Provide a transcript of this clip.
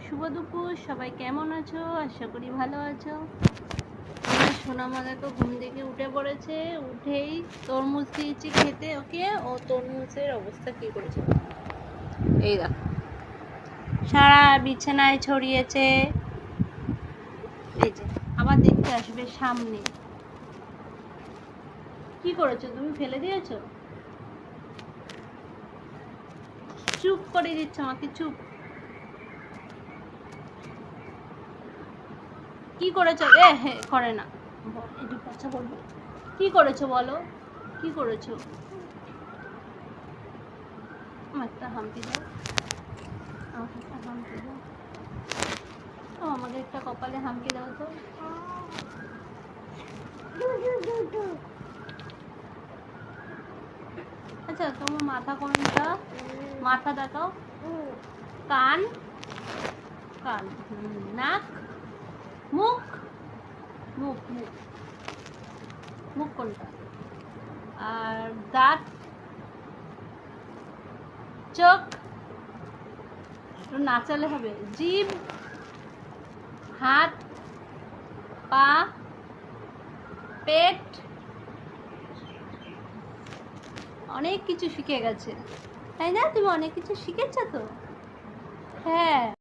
শুভ দুপুর, সবাই কেমন আছো? আশা করি ভালো আছো। সোনামা দেখো ঘুম থেকে উঠে পড়েছে, উঠেই তরমুজ দিয়েছি খেতে ওকে। ও তরমুজের অবস্থা কি করেছে এই দেখো, সারা বিছানায় ছড়িয়েছে। এই যে আবার দেখতে আসবে সামনে। কি করেছো তুমি? ফেলে দিয়েছো? চুপ করে দিচ্ছ আমাকে, চুপ। কি করেছো? হে করে না, একটু কথা বলবো। কি করেছো বলো, কি করেছো? একটা হাম্পি দাও, আমাকে একটা হাম্পি দাও। আমাদের একটা কপালে হাম্পি দাও তো। আচ্ছা, তোমার মাথা কোনটা? মাথা দেখাও। কান, কান, নাক, মুখ, মুখ মুখ মুখ কোনটা? আর দাঁত, চোখ, নাচালে হবে। জিভ, হাত, পা, পেট, অনেক কিছু শিখে গেছে, তাই না? তুমি অনেক কিছু শিখেছো তো। হ্যাঁ।